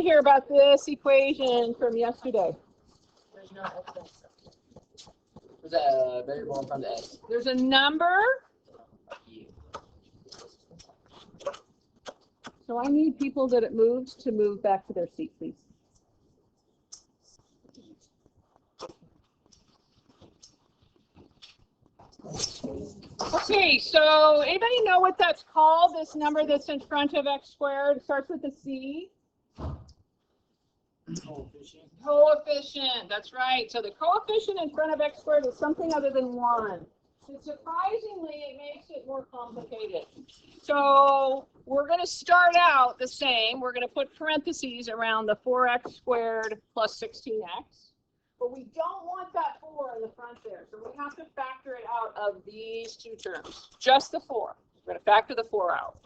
hear about this equation from yesterday? There's no x. There's a variable in front of x. There's a number. So I need people that it moves to move back to their seat, please. Okay, so anybody know what that's called? This number that's in front of x squared, it starts with a C. Coefficient. Coefficient, that's right. So the coefficient in front of x squared is something other than 1. And surprisingly, it makes it more complicated. So we're going to start out the same. We're going to put parentheses around the 4x squared plus 16x. But we don't want that 4 in the front there. So we have to factor it out of these two terms. Just the 4. We're going to factor the 4 out.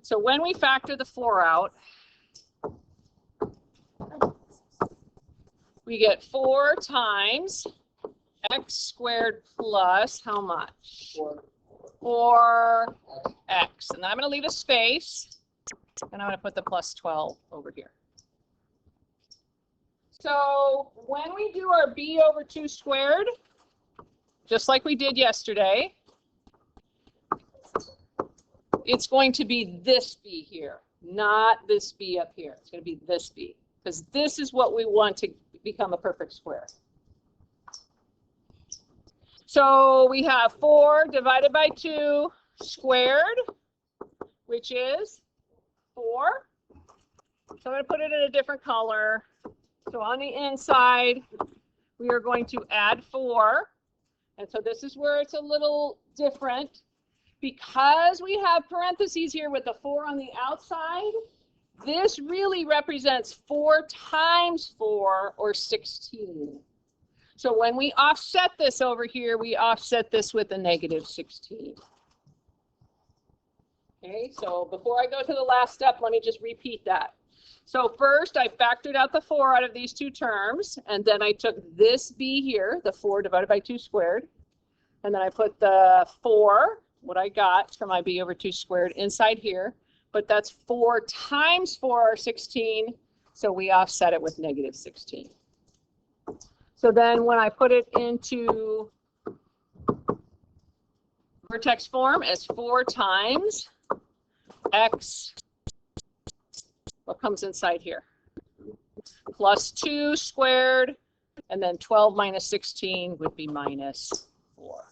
So when we factor the 4 out, we get 4 times x squared plus how much? 4x. And I'm going to leave a space. And I'm going to put the plus 12 over here. So when we do our b over 2 squared, just like we did yesterday, it's going to be this b here, not this b up here. It's going to be this b, because this is what we want to become a perfect square. So we have 4 divided by 2 squared, which is 4. So I'm going to put it in a different color. So on the inside, we are going to add 4. And so this is where it's a little different. Because we have parentheses here with the 4 on the outside, this really represents 4 times 4, or 16. So when we offset this over here, we offset this with a negative 16. Okay, so before I go to the last step, let me just repeat that. So first, I factored out the 4 out of these two terms, and then I took this b here, the 4 divided by 2 squared, and then I put the 4, what I got from my b over 2 squared, inside here. But that's 4 times 4, or 16, so we offset it with negative 16. So then when I put it into vertex form as 4 times x, what comes inside here? Plus 2 squared, and then 12 minus 16 would be minus 4.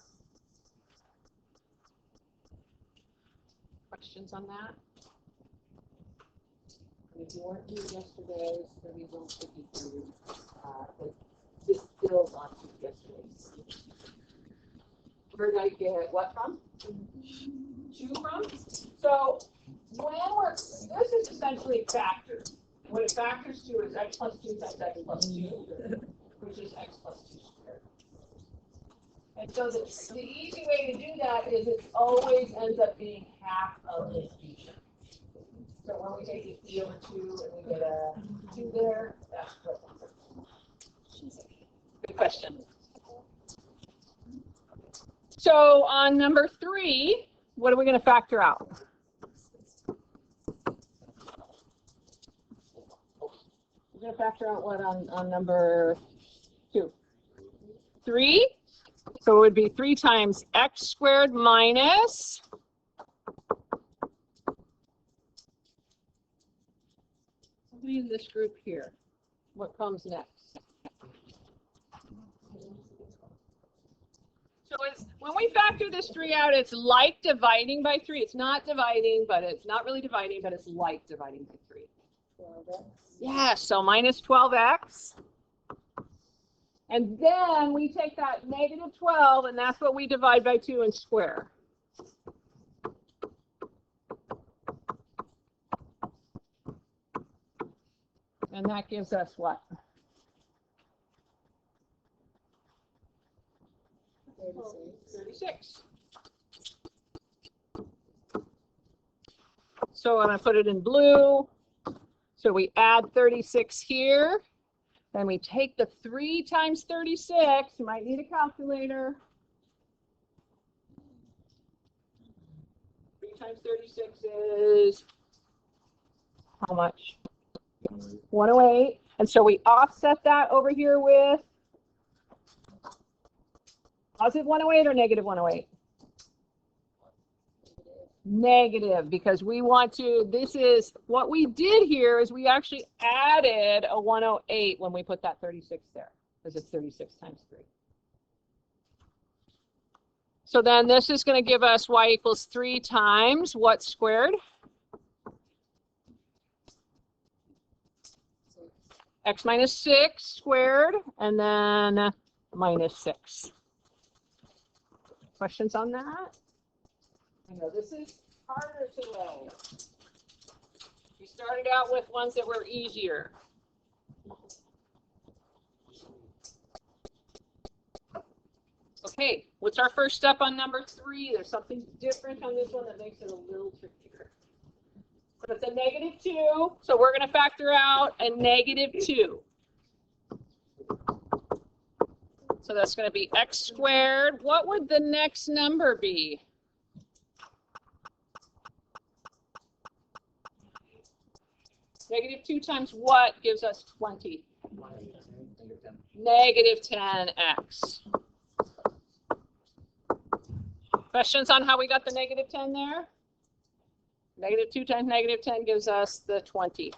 Questions on that? If you weren't here yesterday, so we won't take you through. But this builds on yesterday's. Where did I get what from? 2 from? So when this is essentially factored. What it factors to is x plus 2 times x plus 2, which is x plus 2 squared. And so the easy way to do that is it always ends up being half of this function. So when we take it e over 2 and we get a 2 there, that's what. Good question. So on number 3, what are we going to factor out? We're going to factor out what on number 2? 3. So it would be 3 times x squared minus somebody in this group here. What comes next? So when we factor this 3 out, it's like dividing by 3. It's not dividing, but it's not really dividing, but it's like dividing by 3. 12x. Yeah, so minus 12x. And then we take that negative 12, and that's what we divide by 2 and square. And that gives us what? 36. So I'm going to put it in blue. So we add 36 here. Then we take the 3 times 36. You might need a calculator. 3 times 36 is how much? 108. And so we offset that over here with positive 108 or negative 108? Negative, because we want to, this is what we did here is we actually added a 108 when we put that 36 there, because it's 36 times 3. So then this is going to give us y equals 3 times what squared? X minus 6 squared, and then minus 6. Questions on that? I know this is harder today. We started out with ones that were easier. Okay, what's our first step on number 3? There's something different on this one that makes it a little trickier. So it's a negative 2, so we're going to factor out a negative 2. So that's going to be x squared. What would the next number be? Negative 2 times what gives us 20? Negative 10x. Questions on how we got the negative 10 there? Negative 2 times negative 10 gives us the 20.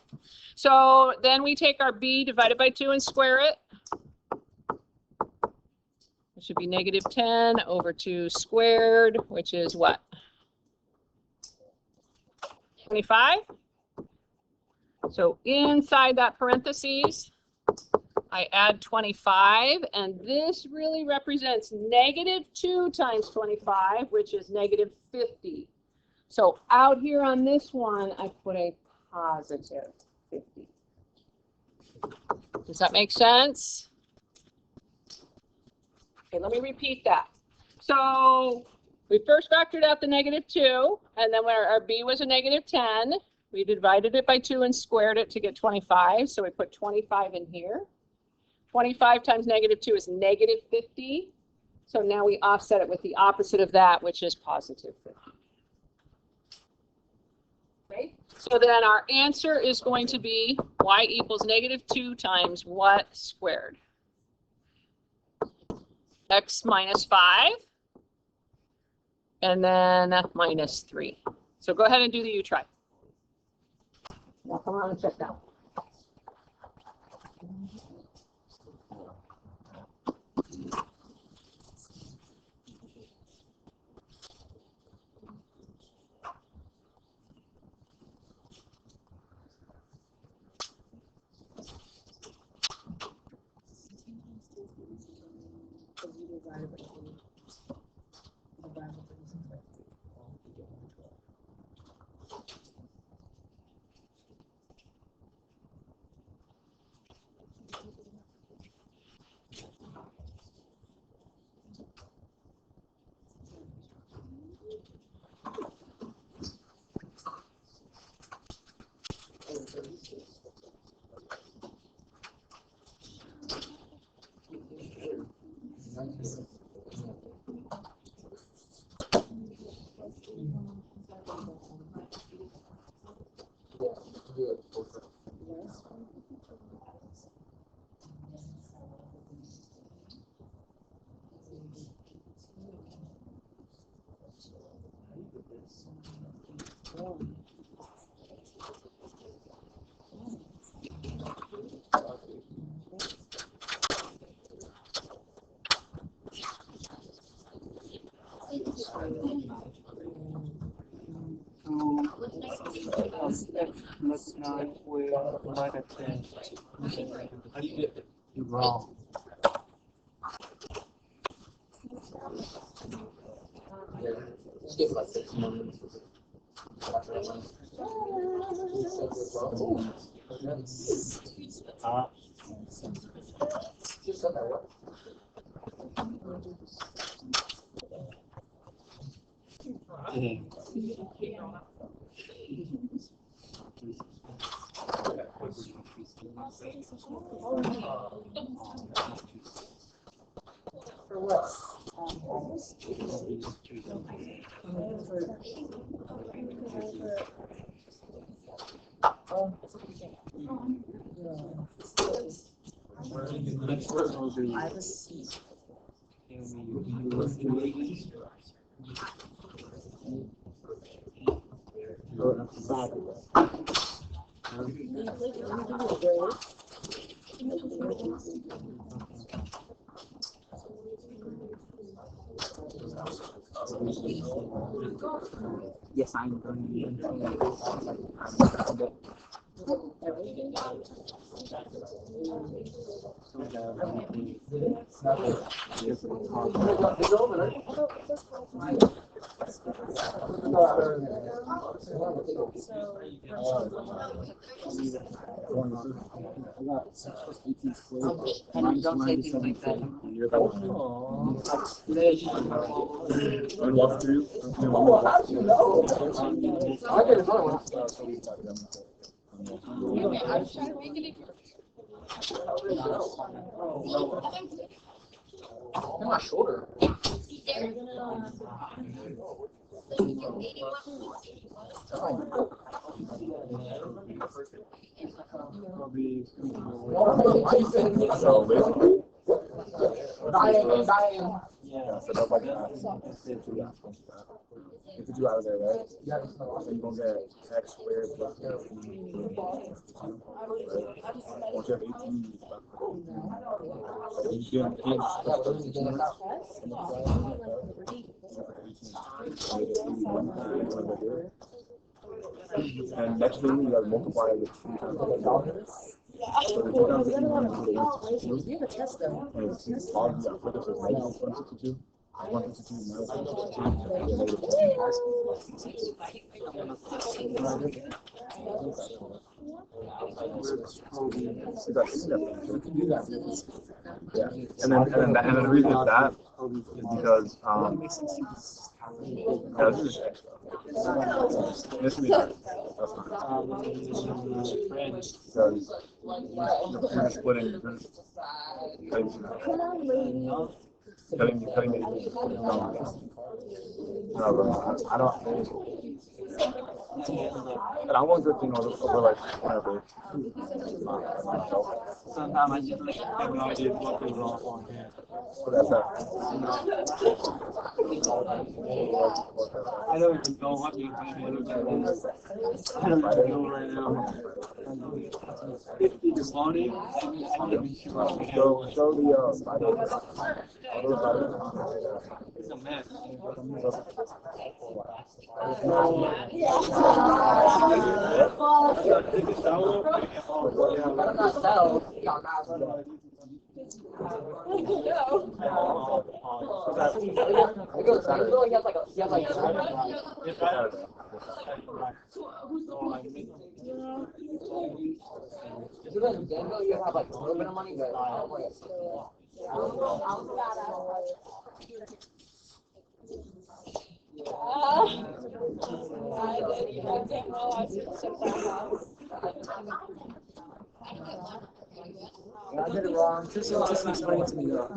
So then we take our b divided by 2 and square it. It should be negative 10 over 2 squared, which is what? 25. So inside that parentheses, I add 25, and this really represents negative 2 times 25, which is negative 50. So out here on this one, I put a positive 50. Does that make sense? Okay, let me repeat that. So we first factored out the negative 2, and then where our b was a negative 10, we divided it by 2 and squared it to get 25. So we put 25 in here. 25 times negative 2 is negative 50. So now we offset it with the opposite of that, which is positive 50. Okay, so then our answer is going to be y equals negative 2 times what squared? X minus 5, and then minus 3. So go ahead and do the U try. Now come around and check that. Plus 9 with minus 10. You're wrong. Skip like 6 months. Just said that what? For what? I have a seat. Yes, I'm going to. Don't say things like that. I'd love to. On my shoulder. So basically, Dying. yeah, so that's like if you do out of there, right? Yeah. So you're gonna get x squared plus once you have 18, you can and next thing you gotta multiply it with 2 times. So the 2 times the 162. You have a test though. And it's log, yeah, flip it to minus 162. 152 minus 162. Yeah, and then the reason it's that is because yeah, this is just extra. This would be nice. That's nice. Because you're splitting. Cutting it. No, I don't. And I want good thing over like whatever. Sometimes I just have no idea what goes on here. What that's that. I don't even know what you're doing. I don't even know right now. This morning, Show the spider. it's a mess. You have like a little bit of money, but I did it wrong. Just explain it to me though.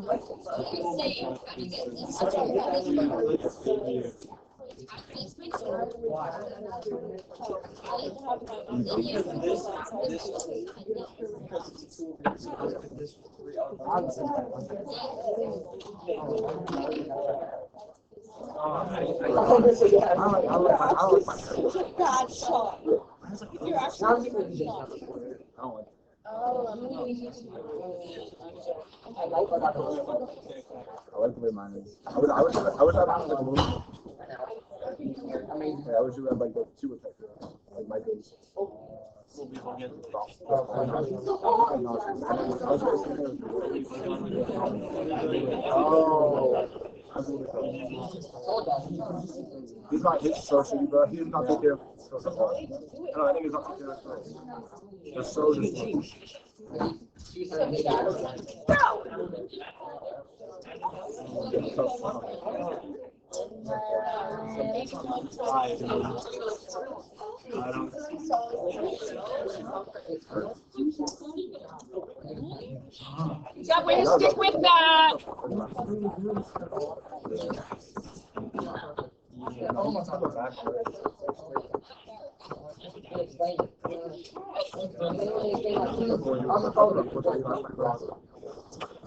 I like the way mine is. I wish I had like a little. Yeah, I wish you had like the 2 effect, like my base. He's not his socially, but he's not take care of social. I think he's not taking care of social. That's so just. Got way to stick with that. going to the phone.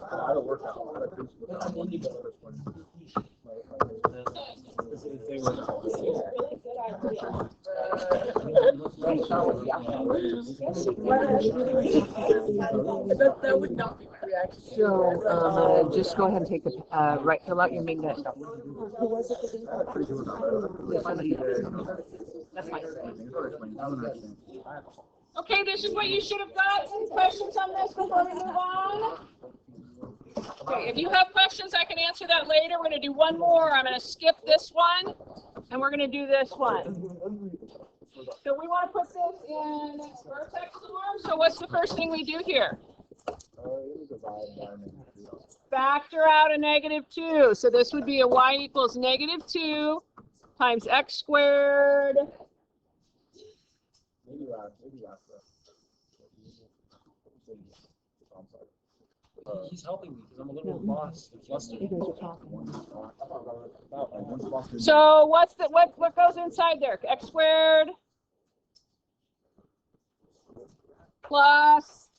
I don't work out. That would not be my reaction. So just go ahead and take the right, fill out your main debt. That's fine. Okay, this is what you should have got. Any questions on this before we move on? Okay, if you have questions, I can answer that later. We're going to do one more. I'm going to skip this one, and we're going to do this one. So we want to put this in vertex form. So what's the first thing we do here? Factor out a -2. So this would be a y equals -2 times x squared. He's helping me because I'm a little lost and flustered. So what goes inside there? X squared plus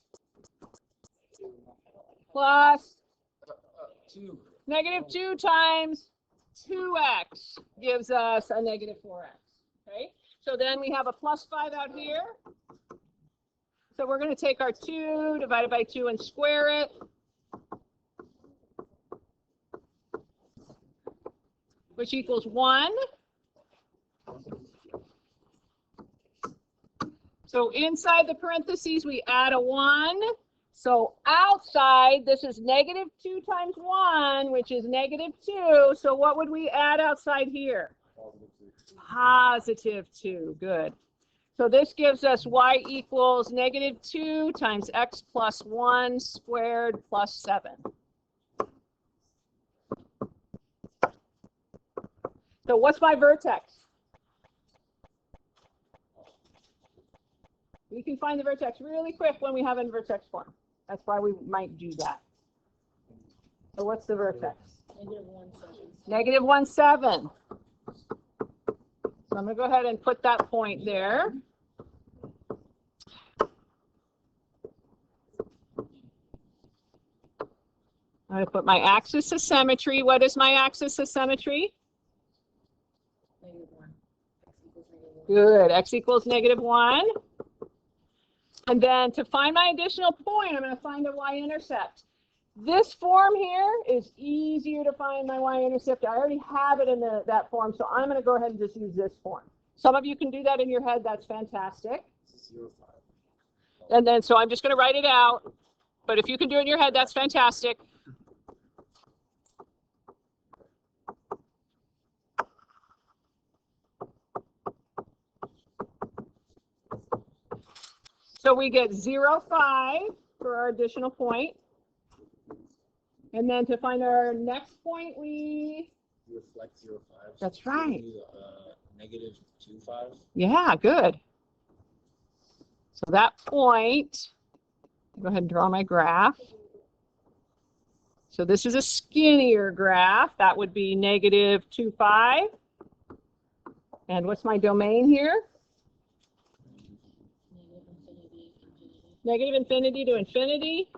-2 times 2x gives us a -4x. Okay, so then we have a +5 out here. So we're going to take our 2 divided by 2 and square it. Which equals 1. So inside the parentheses, we add a 1. So outside, this is -2 times 1, which is -2. So what would we add outside here? +2. Good. So this gives us y equals -2 times x plus 1 squared plus 7. So what's my vertex? We can find the vertex really quick when we have it in vertex form. That's why we might do that. So what's the vertex? -1,7. So I'm going to go ahead and put that point there. I'm going to put my axis of symmetry. What is my axis of symmetry? Good. X equals -1. And then to find my additional point, I'm going to find a y-intercept. This form here is easier to find my y-intercept. I already have it in that form, so I'm going to go ahead and just use this form. Some of you can do that in your head. That's fantastic. And then, so I'm just going to write it out. But if you can do it in your head, that's fantastic. So we get 0,5 for our additional point. And then to find our next point, we Reflect 0,5. That's right. -2,5. Yeah, good. So that point, go ahead and draw my graph. So this is a skinnier graph. That would be -2,5. And what's my domain here? -infinity to infinity.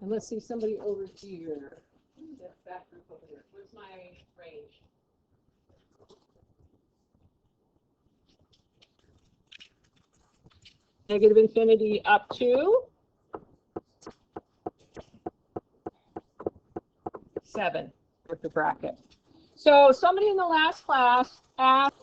And let's see somebody over here. That group over here. What's my range? -infinity up to 7 with the bracket. So somebody in the last class asked